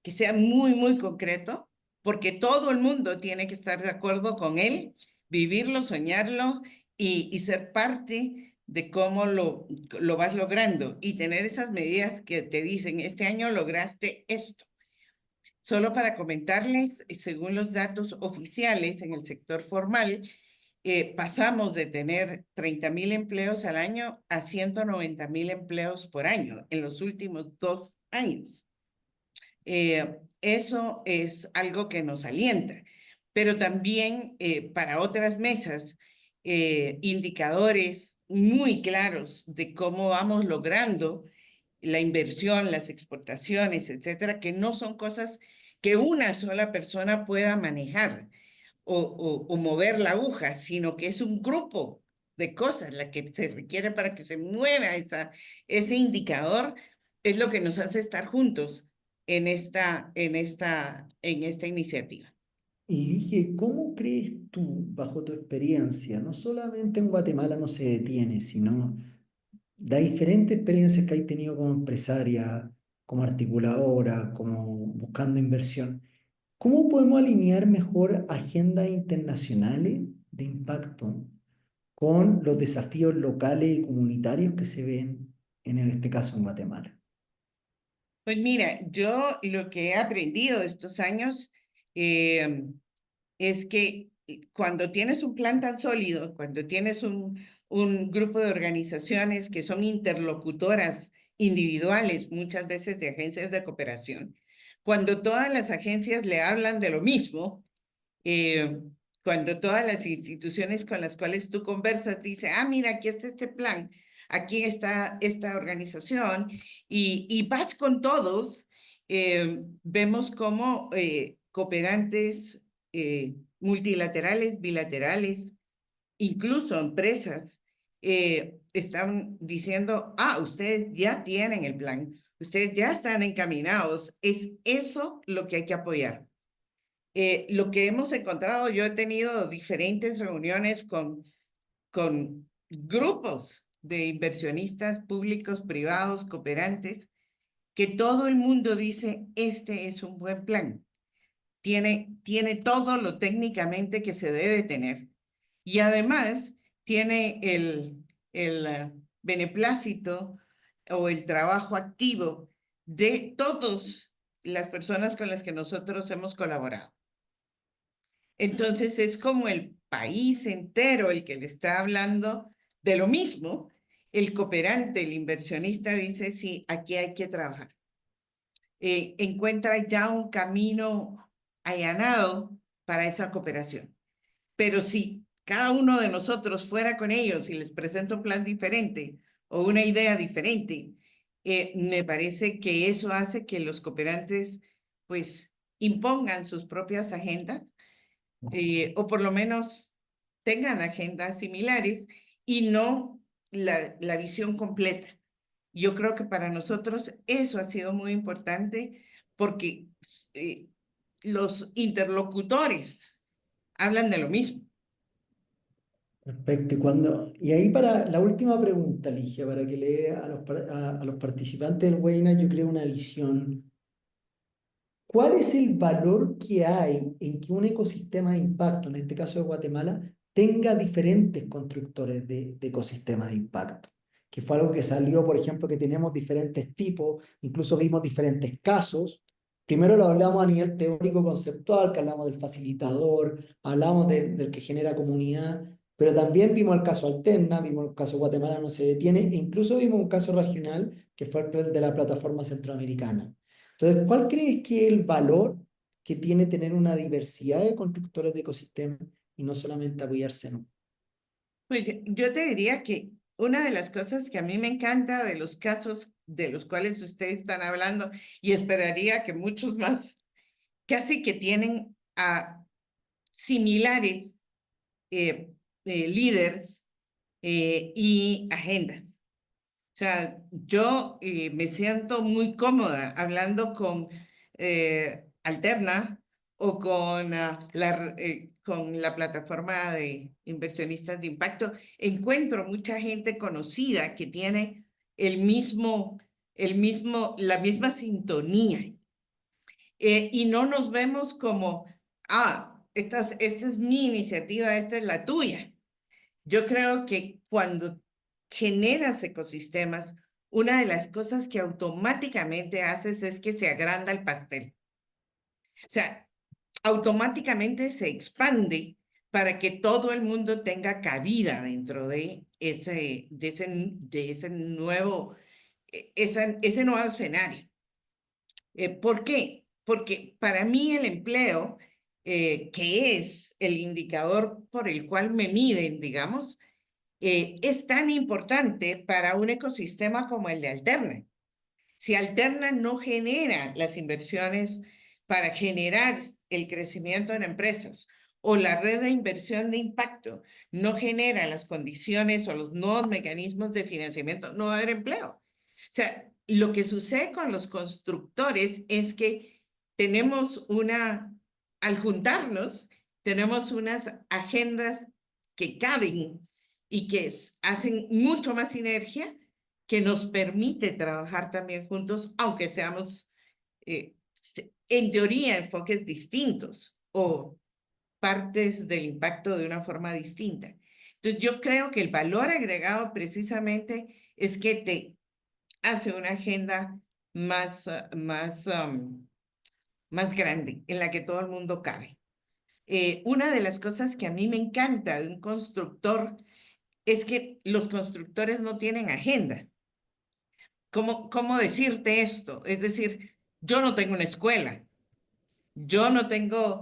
que sea muy, muy concreto, porque todo el mundo tiene que estar de acuerdo con él, vivirlo, soñarlo y ser parte de cómo lo vas logrando y tener esas medidas que te dicen, este año lograste esto. Solo para comentarles, según los datos oficiales en el sector formal, pasamos de tener 30.000 empleos al año a 190.000 empleos por año en los últimos 2 años. Eso es algo que nos alienta, pero también para otras mesas, indicadores muy claros de cómo vamos logrando la inversión, las exportaciones, etcétera, que no son cosas que una sola persona pueda manejar o mover la aguja, sino que es un grupo de cosas la que se requiere para que se mueva ese indicador, es lo que nos hace estar juntos en esta iniciativa. Y dije, ¿cómo crees tú, bajo tu experiencia, no solamente en Guatemala no se detiene, sino las diferentes experiencias que hay tenido como empresaria, como articuladora, como buscando inversión, cómo podemos alinear mejor agendas internacionales de impacto con los desafíos locales y comunitarios que se ven en este caso en Guatemala? Pues mira, yo lo que he aprendido estos años es que cuando tienes un plan tan sólido, cuando tienes un grupo de organizaciones que son interlocutoras individuales, muchas veces de agencias de cooperación, cuando todas las agencias le hablan de lo mismo, eh, cuando todas las instituciones con las cuales tú conversas dicen, mira, aquí está este plan, aquí está esta organización, y vas con todos, vemos cómo cooperantes multilaterales, bilaterales, incluso empresas, están diciendo, ustedes ya tienen el plan, ustedes ya están encaminados, es eso lo que hay que apoyar. Lo que hemos encontrado, yo he tenido diferentes reuniones con grupos de inversionistas públicos, privados, cooperantes, que todo el mundo dice, este es un buen plan. Tiene todo lo técnicamente que se debe tener. Y además tiene el beneplácito o el trabajo activo de todas las personas con las que nosotros hemos colaborado. Entonces es como el país entero el que le está hablando de lo mismo. El cooperante, el inversionista dice, sí, aquí hay que trabajar. Encuentra ya un camino allanado para esa cooperación. Pero si cada uno de nosotros fuera con ellos y les presenta un plan diferente o una idea diferente, me parece que eso hace que los cooperantes pues impongan sus propias agendas, o por lo menos tengan agendas similares y no la visión completa. Yo creo que para nosotros eso ha sido muy importante porque eh, los interlocutores hablan de lo mismo. Perfecto. Y ahí para la última pregunta, Ligia, para que le dé a los participantes del webinar, yo creo una visión. ¿Cuál es el valor que hay en que un ecosistema de impacto, en este caso de Guatemala, tenga diferentes constructores de ecosistemas de impacto? Que fue algo que salió, por ejemplo, que tenemos diferentes tipos, incluso vimos diferentes casos. Primero lo hablamos a nivel teórico conceptual, que hablamos del facilitador, hablamos del que genera comunidad, pero también vimos el caso Alterna, vimos el caso Guatemala no se detiene, e incluso vimos un caso regional, que fue el de la plataforma centroamericana. Entonces, ¿cuál crees que es el valor que tiene tener una diversidad de constructores de ecosistemas y no solamente apoyarse en uno? Pues yo te diría que una de las cosas que a mí me encanta de los casos de los cuales ustedes están hablando, y esperaría que muchos más, casi que tienen a similares líderes y agendas. O sea, yo me siento muy cómoda hablando con Alterna o con la plataforma de inversionistas de impacto. Encuentro mucha gente conocida que tiene la misma sintonía. Y no nos vemos como, esta es mi iniciativa, esta es la tuya. Yo creo que cuando generas ecosistemas, una de las cosas que automáticamente haces es que se agranda el pastel. O sea, automáticamente se expande para que todo el mundo tenga cabida dentro de ese nuevo, ese nuevo escenario. ¿Por qué? Porque para mí el empleo, que es el indicador por el cual me miden, digamos, es tan importante para un ecosistema como el de Alterna. Si Alterna no genera las inversiones para generar el crecimiento en empresas, o la red de inversión de impacto no genera las condiciones o los nuevos mecanismos de financiamiento, no va a haber empleo. O sea, lo que sucede con los constructores es que al juntarnos, tenemos unas agendas que caben y que hacen mucho más sinergia, que nos permite trabajar también juntos, aunque seamos, en teoría, enfoques distintos o partes del impacto de una forma distinta. Entonces, yo creo que el valor agregado precisamente es que te hace una agenda más grande, en la que todo el mundo cabe. Una de las cosas que a mí me encanta de un constructor es que los constructores no tienen agenda. ¿Cómo decirte esto? Es decir, yo no tengo una escuela, yo no tengo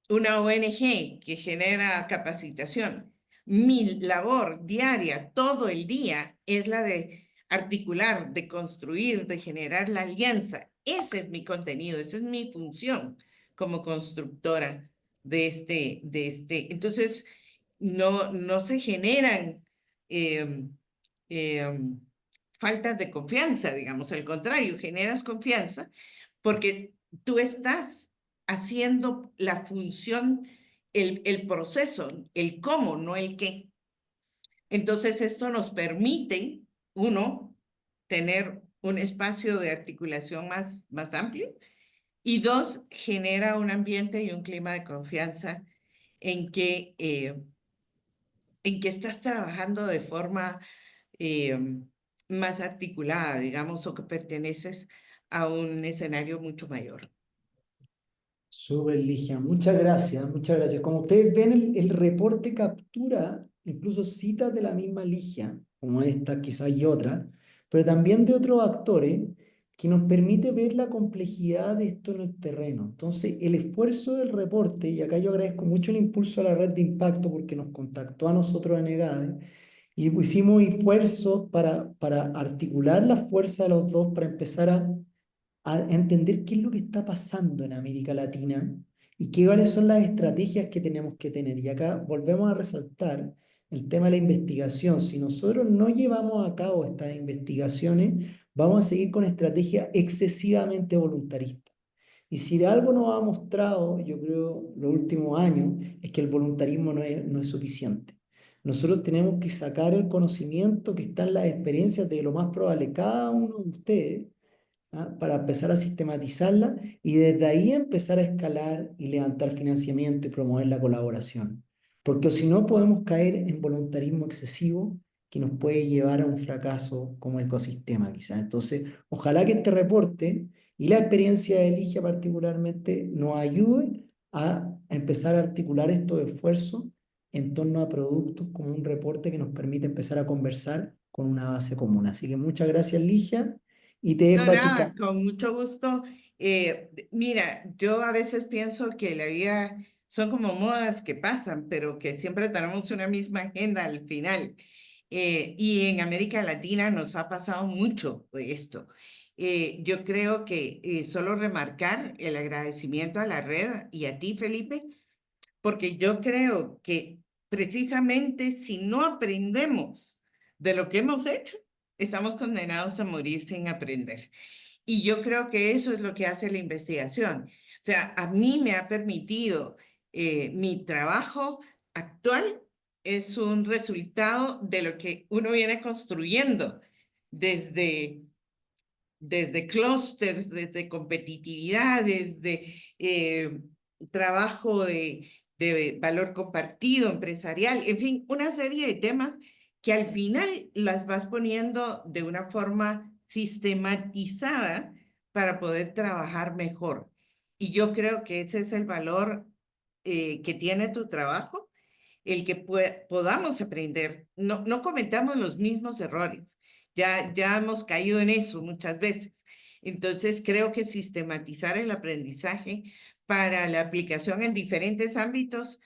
una ONG que genera capacitación. Mi labor diaria, todo el día, es la de articular, de construir, de generar la alianza. Ese es mi contenido, esa es mi función como constructora Entonces, no se generan em, em, faltas de confianza, digamos, al contrario, generas confianza porque tú estás haciendo la función, el proceso, el cómo, no el qué. Entonces, esto nos permite, uno, tener un espacio de articulación más amplio, y dos, genera un ambiente y un clima de confianza en que, eh, en que estás trabajando de forma más articulada, digamos, o que perteneces a un escenario mucho mayor. Súper, Ligia, muchas gracias, muchas gracias. Como ustedes ven, el reporte captura incluso citas de la misma Ligia, como esta quizás y otra, pero también de otros actores que nos permite ver la complejidad de esto en el terreno. Entonces, el esfuerzo del reporte, y acá yo agradezco mucho el impulso a la red de impacto porque nos contactó a nosotros en EGADE, y hicimos esfuerzos para articular la fuerza de los dos, para empezar a entender qué es lo que está pasando en América Latina y cuáles son las estrategias que tenemos que tener. Y acá volvemos a resaltar el tema de la investigación. Si nosotros no llevamos a cabo estas investigaciones, vamos a seguir con estrategias excesivamente voluntaristas. Y si de algo nos ha mostrado, yo creo, los últimos años, es que el voluntarismo no es suficiente. Nosotros tenemos que sacar el conocimiento que está en las experiencias de lo más probable cada uno de ustedes, para empezar a sistematizarla y desde ahí empezar a escalar y levantar financiamiento y promover la colaboración. Porque si no podemos caer en voluntarismo excesivo que nos puede llevar a un fracaso como ecosistema quizás. Entonces, ojalá que este reporte y la experiencia de Ligia particularmente nos ayude a empezar a articular estos esfuerzos en torno a productos como un reporte que nos permite empezar a conversar con una base común. Así que muchas gracias, Ligia. Y te No, dejo a ti. nada, con mucho gusto. Mira, yo a veces pienso que la vida son como modas que pasan, pero que siempre tenemos una misma agenda al final. Y en América Latina nos ha pasado mucho de esto. Yo creo que solo remarcar el agradecimiento a la red y a ti, Felipe, porque yo creo que precisamente si no aprendemos de lo que hemos hecho, estamos condenados a morir sin aprender. Y yo creo que eso es lo que hace la investigación. O sea, a mí me ha permitido, mi trabajo actual es un resultado de lo que uno viene construyendo desde clústeres, desde competitividad, desde trabajo de valor compartido, empresarial, en fin, una serie de temas que al final las vas poniendo de una forma sistematizada para poder trabajar mejor. Y yo creo que ese es el valor que tiene tu trabajo, el que podamos aprender, no cometamos los mismos errores. Ya hemos caído en eso muchas veces. Entonces, creo que sistematizar el aprendizaje para la aplicación en diferentes ámbitos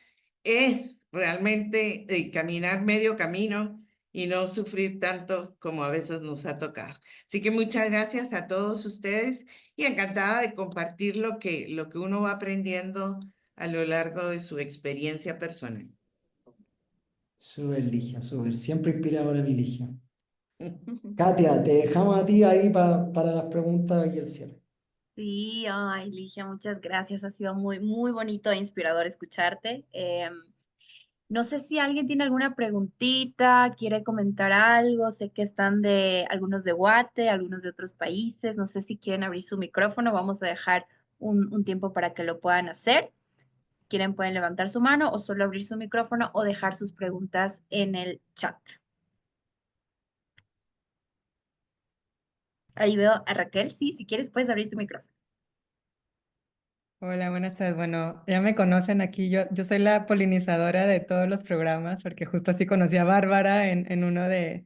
es realmente caminar medio camino y no sufrir tanto como a veces nos ha tocado. Así que muchas gracias a todos ustedes y encantada de compartir lo que uno va aprendiendo a lo largo de su experiencia personal. Súper, Ligia, súper. Siempre inspiradora mi Ligia. Katia, te dejamos a ti ahí para las preguntas y el cierre. Sí, ay, Ligia, muchas gracias. Ha sido muy, muy bonito e inspirador escucharte. No sé si alguien tiene alguna preguntita, quiere comentar algo. Sé que están de algunos de Guate, algunos de otros países. No sé si quieren abrir su micrófono. Vamos a dejar un tiempo para que lo puedan hacer. Quieren, pueden levantar su mano o solo abrir su micrófono o dejar sus preguntas en el chat. Ahí veo a Raquel. Sí, si quieres, puedes abrir tu micrófono. Hola, buenas tardes. Bueno, ya me conocen aquí. Yo soy la polinizadora de todos los programas, porque justo así conocí a Bárbara en uno de,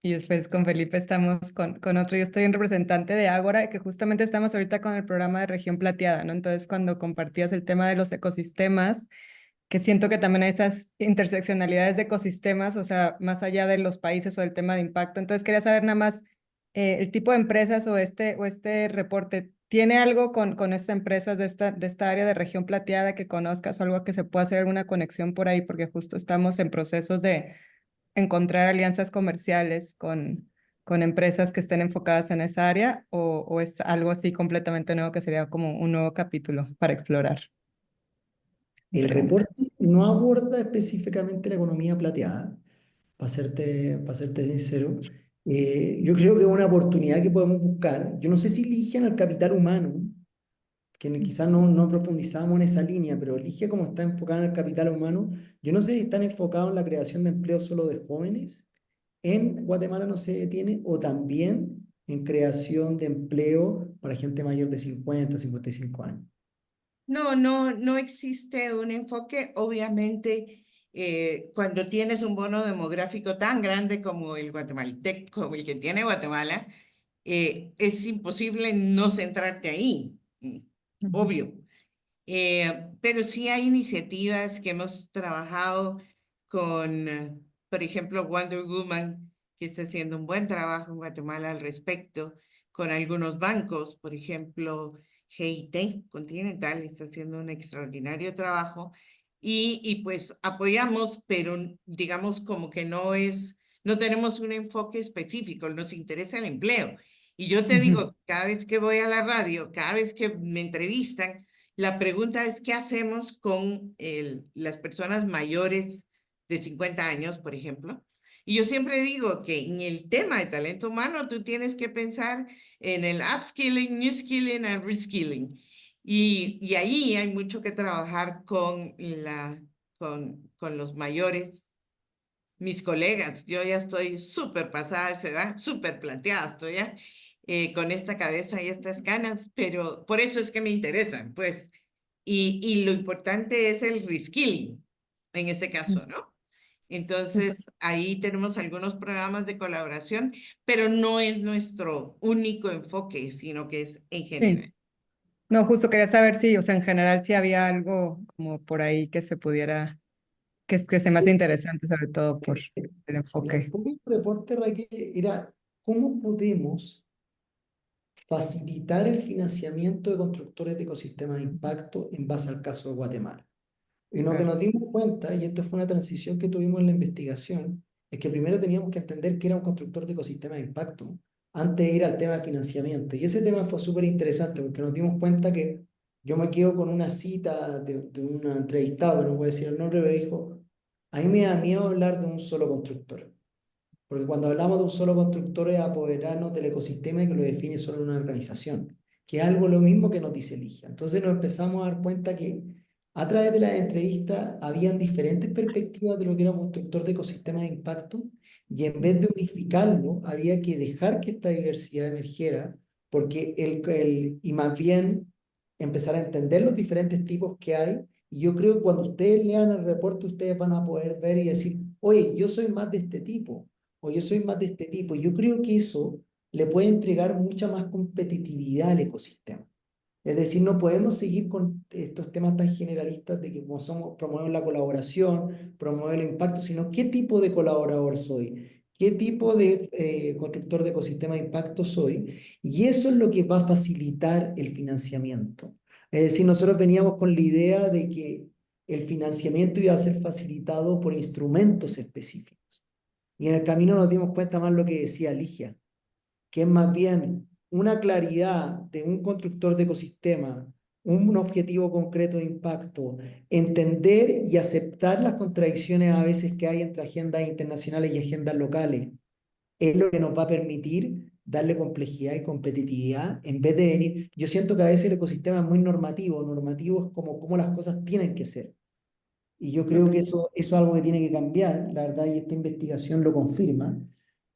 y después con Felipe estamos con otro. Yo estoy en representante de Ágora, que justamente estamos ahorita con el programa de Región Plateada, ¿no? Entonces, cuando compartías el tema de los ecosistemas, que siento que también hay esas interseccionalidades de ecosistemas, o sea, más allá de los países o del tema de impacto. Entonces, quería saber nada más el tipo de empresas o este reporte, ¿tiene algo con estas empresas de esta área de región plateada que conozcas o algo que se pueda hacer alguna conexión por ahí? Porque justo estamos en procesos de encontrar alianzas comerciales con empresas que estén enfocadas en esa área o es algo así completamente nuevo que sería como un nuevo capítulo para explorar. El Pregunta. reporte no aborda específicamente la economía plateada, para serte sincero. Yo creo que es una oportunidad que podemos buscar. Yo no sé si eligen al capital humano, que quizás no profundizamos en esa línea, pero elige como está enfocada en el capital humano. Yo no sé si están enfocados en la creación de empleo solo de jóvenes. En Guatemala no se tiene, o también en creación de empleo para gente mayor de 50, 55 años. No existe un enfoque. Obviamente, cuando tienes un bono demográfico tan grande como el guatemalteco, como el que tiene Guatemala, es imposible no centrarte ahí, Ujú. obvio. Pero sí hay iniciativas que hemos trabajado con, por ejemplo, Wonder Woman, que está haciendo un buen trabajo en Guatemala al respecto, con algunos bancos, por ejemplo, GIT Continental está haciendo un extraordinario trabajo y pues apoyamos, pero digamos como que no tenemos un enfoque específico, nos interesa el empleo. Y yo te Ujú. digo, cada vez que voy a la radio, cada vez que me entrevistan, la pregunta es, ¿qué hacemos con las personas mayores de 50 años, por ejemplo? Y yo siempre digo que en el tema de talento humano tú tienes que pensar en el upskilling, new skilling and reskilling. Y ahí hay mucho que trabajar con los mayores. Mis colegas, yo ya estoy súper pasada de esa edad, súper planteada, estoy ya con esta cabeza y estas canas, pero por eso es que me interesan, pues. Y lo importante es el reskilling, en ese caso, ¿no? Entonces, ahí tenemos algunos programas de colaboración, pero no es nuestro único enfoque, sino que es en general. Sí. No, justo quería saber si, o sea, en general si había algo como por ahí que se pudiera, que se me hace interesante, sobre todo por el El enfoque. enfoque del reporte, Raquel, era cómo podemos facilitar el financiamiento de constructores de ecosistemas de impacto en base al caso de Guatemala. Y lo que Claro. nos dimos cuenta, y esto fue una transición que tuvimos en la investigación, es que primero teníamos que entender qué era un constructor de ecosistema de impacto antes de ir al tema de financiamiento. Y ese tema fue súper interesante porque nos dimos cuenta que yo me quedo con una cita de un entrevistado, que no voy a decir el nombre, pero dijo, a mí me da miedo hablar de un solo constructor. Porque cuando hablamos de un solo constructor es apoderarnos del ecosistema y que lo define solo una organización, que es algo lo mismo que nos dice Ligia. Entonces nos empezamos a dar cuenta que a través de las entrevistas habían diferentes perspectivas de lo que era un constructor de ecosistemas de impacto y en vez de unificarlo, había que dejar que esta diversidad emergiera porque y más bien empezar a entender los diferentes tipos que hay. Y yo creo que cuando ustedes lean el reporte, ustedes van a poder ver y decir, oye, yo soy más de este tipo, o yo soy más de este tipo. Y yo creo que eso le puede entregar mucha más competitividad al ecosistema. Es decir, no podemos seguir con estos temas tan generalistas de que como somos, promovemos la colaboración, promover el impacto, sino qué tipo de colaborador soy, qué tipo de constructor de ecosistema de impacto soy, y eso es lo que va a facilitar el financiamiento. Es decir, nosotros veníamos con la idea de que el financiamiento iba a ser facilitado por instrumentos específicos. Y en el camino nos dimos cuenta más lo que decía Ligia, que es más bien una claridad de un constructor de ecosistema, un objetivo concreto de impacto, entender y aceptar las contradicciones a veces que hay entre agendas internacionales y agendas locales, es lo que nos va a permitir darle complejidad y competitividad en vez de venir. Yo siento que a veces el ecosistema es muy normativo, normativo es como las cosas tienen que ser. Y yo creo que eso es algo que tiene que cambiar, la verdad, y esta investigación lo confirma,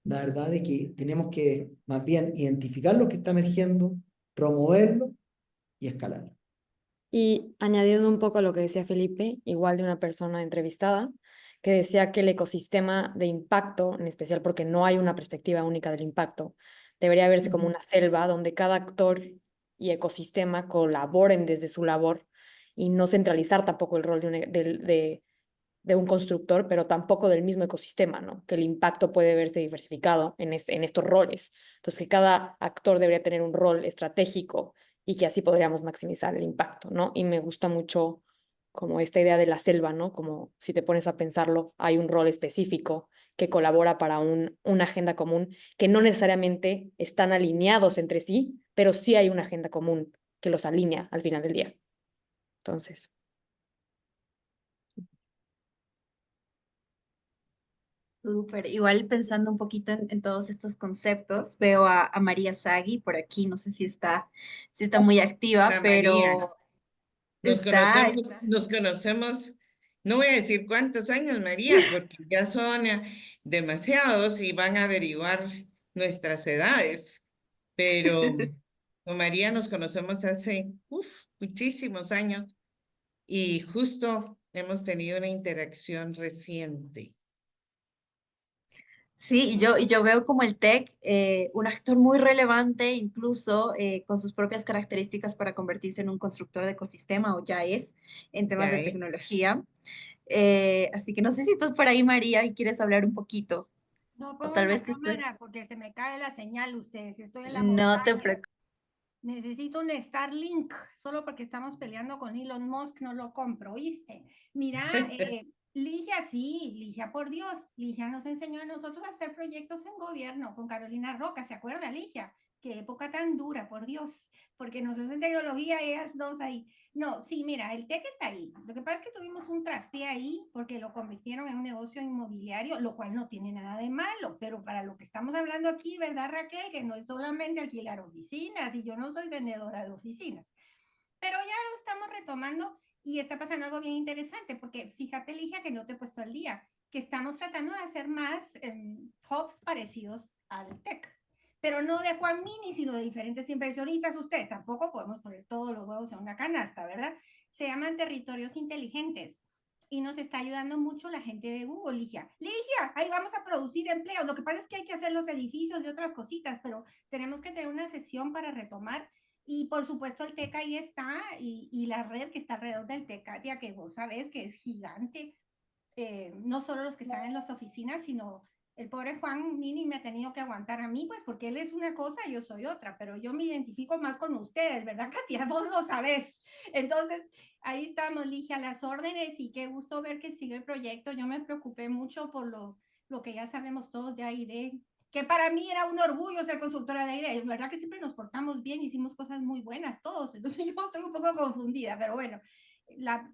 la verdad, de que tenemos que más bien identificar lo que está emergiendo, promoverlo y escalarlo. Y añadiendo un poco a lo que decía Felipe, igual de una persona entrevistada, que decía que el ecosistema de impacto, en especial porque no hay una perspectiva única del impacto, debería verse como una selva donde cada actor y ecosistema colaboren desde su labor y no centralizar tampoco el rol de un constructor, pero tampoco del mismo ecosistema, ¿no? Que el impacto puede verse diversificado en estos roles. Entonces, que cada actor debería tener un rol estratégico y que así podríamos maximizar el impacto, ¿no? Y me gusta mucho como esta idea de la selva, ¿no? Como si te pones a pensarlo, hay un rol específico que colabora para una agenda común, que no necesariamente están alineados entre sí, pero sí hay una agenda común que los alinea al final del día. Entonces, Súper. Igual pensando un poquito en todos estos conceptos, veo a María Sagui por aquí, no sé si está muy activa, La María, pero está, está. nos conocemos, no voy a decir cuántos años, María, porque ya son demasiados y van a averiguar nuestras edades, pero con María nos conocemos hace muchísimos años y justo hemos tenido una interacción reciente. Sí, y yo veo como el tech un actor muy relevante, incluso con sus propias características para convertirse en un constructor de ecosistema, o ya es, en temas Ya, de tecnología. Así que no sé si estás por ahí, María, y quieres hablar un poquito, No o pongo tal la vez que estés. cámara porque se me cae la señal, ustedes. Estoy en la No te montaña. preocupes. Necesito un Starlink, solo porque estamos peleando con Elon Musk, no lo compro, ¿oíste? Mira, Ligia, sí, Ligia, por Dios, Ligia nos enseñó a nosotros a hacer proyectos en gobierno con Carolina Roca, ¿se acuerda, Ligia? Qué época tan dura, por Dios, porque nosotros en tecnología, ellas dos ahí. No, sí, mira, el TEC está ahí. Lo que pasa es que tuvimos un traspié ahí porque lo convirtieron en un negocio inmobiliario, lo cual no tiene nada de malo, pero para lo que estamos hablando aquí, ¿verdad, Raquel? Que no es solamente alquilar oficinas y yo no soy vendedora de oficinas. Pero ya lo estamos retomando y está pasando algo bien interesante porque fíjate, Ligia, que no te he puesto al día, que estamos tratando de hacer más hubs parecidos al TEC, pero no de Juan Mini, sino de diferentes inversionistas. Ustedes tampoco podemos poner todos los huevos en una canasta, ¿verdad? Se llaman territorios inteligentes y nos está ayudando mucho la gente de Google, Ligia. Ligia, ahí vamos a producir empleos. Lo que pasa es que hay que hacer los edificios y otras cositas, pero tenemos que tener una sesión para retomar. Y por supuesto el TEC ahí está y la red que está alrededor del TEC, Katia, que vos sabés que es gigante. No solo los que están en las oficinas, sino el pobre Juan Mini me ha tenido que aguantar a mí, pues porque él es una cosa y yo soy otra, pero yo me identifico más con ustedes, ¿verdad, Katia? Vos lo sabés. Entonces, ahí estamos, Ligia, a las órdenes y qué gusto ver que sigue el proyecto. Yo me preocupé mucho por lo que ya sabemos todos de AID, que para mí era un orgullo ser consultora de AID. ¿Verdad que siempre nos portamos bien, hicimos cosas muy buenas todos? Entonces yo estoy un poco confundida, pero bueno,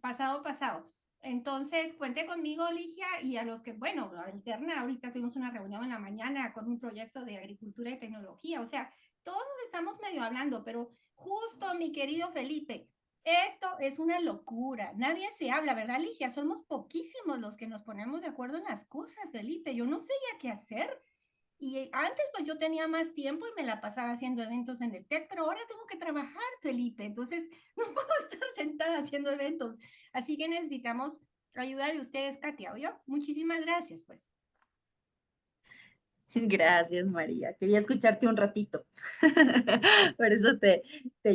pasado, pasado. Entonces, cuente conmigo, Ligia, y a los que, bueno, alterna, ahorita tuvimos una reunión en la mañana con un proyecto de agricultura y tecnología, o sea, todos estamos medio hablando, pero justo mi querido Felipe, Esto es una locura. Nadie se habla, ¿verdad, Ligia? Somos poquísimos los que nos ponemos de acuerdo en las cosas, Felipe. Yo no sé ya qué hacer. Y antes pues yo tenía más tiempo y me la pasaba haciendo eventos en el TEC, pero ahora tengo que trabajar, Felipe. Entonces no puedo estar sentada haciendo eventos. Así que necesitamos ayuda de ustedes, Katia, ¿oyó? Muchísimas gracias, pues. Gracias, María. Quería escucharte un ratito. Por eso te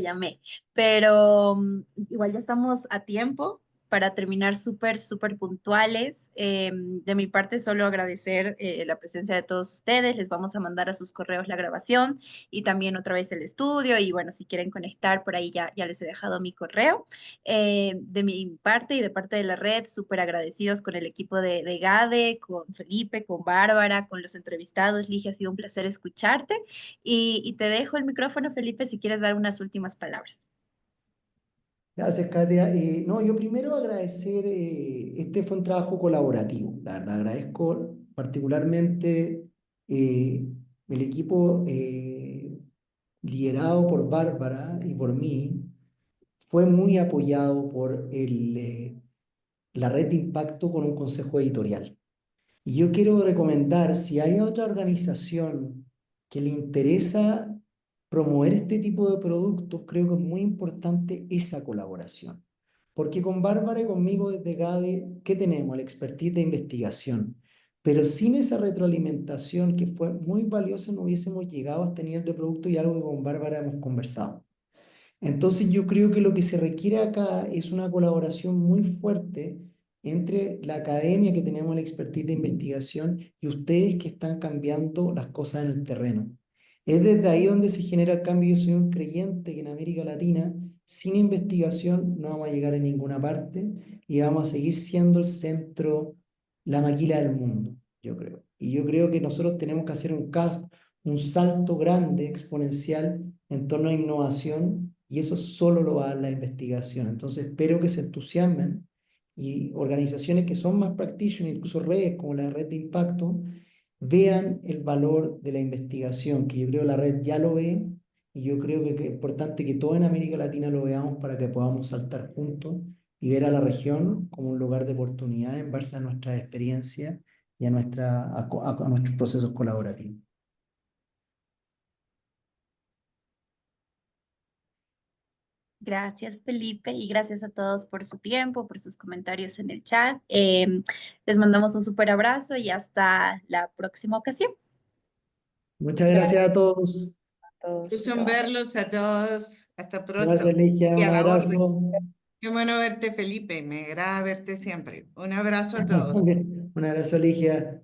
llamé. Pero igual ya estamos a tiempo para terminar súper, súper puntuales. De mi parte, solo agradecer la presencia de todos ustedes. Les vamos a mandar a sus correos la grabación y también otra vez el estudio. Y bueno, si quieren conectar por ahí ya les he dejado mi correo. De mi parte y de parte de la red, súper agradecidos con el equipo de GADE, con Felipe, con Bárbara, con los entrevistados. Ligia, ha sido un placer escucharte y te dejo el micrófono, Felipe, si quieres dar unas últimas palabras. Gracias, Katia. No, yo primero agradecer, este fue un trabajo colaborativo, la verdad, agradezco particularmente el equipo liderado por Bárbara y por mí, fue muy apoyado por la red de impacto con un consejo editorial. Y yo quiero recomendar, si hay otra organización que le interesa promover este tipo de productos, creo que es muy importante esa colaboración. Porque con Bárbara y conmigo desde GADE, ¿qué tenemos? La expertise de investigación. Pero sin esa retroalimentación que fue muy valiosa, no hubiésemos llegado a este nivel de producto y algo que con Bárbara hemos conversado. Entonces yo creo que lo que se requiere acá es una colaboración muy fuerte entre la academia que tenemos la expertise de investigación y ustedes que están cambiando las cosas en el terreno. Es desde ahí donde se genera el cambio. Yo soy un creyente que en América Latina, sin investigación, no vamos a llegar a ninguna parte y vamos a seguir siendo el centro, la maquila del mundo, yo creo. Y yo creo que nosotros tenemos que hacer un salto grande, exponencial, en torno a innovación, y eso solo lo va a dar la investigación. Entonces espero que se entusiasmen y organizaciones que son más practitioners, incluso redes como la red de impacto, vean el valor de la investigación, que yo creo la red ya lo ve, y yo creo que es importante que todos en América Latina lo veamos para que podamos saltar juntos y ver a la región como un lugar de oportunidad en base a nuestras experiencias y a nuestros procesos colaborativos. Gracias, Felipe, y gracias a todos por su tiempo, por sus comentarios en el chat. Les mandamos un súper abrazo y hasta la próxima ocasión. Muchas Gracias gracias a todos. a todos. Gusto en verlos a todos. Hasta pronto. Gracias, Ligia. Y Un a la orden. abrazo. Qué bueno verte, Felipe. Me agrada verte siempre. Un abrazo a todos. Un abrazo, Ligia.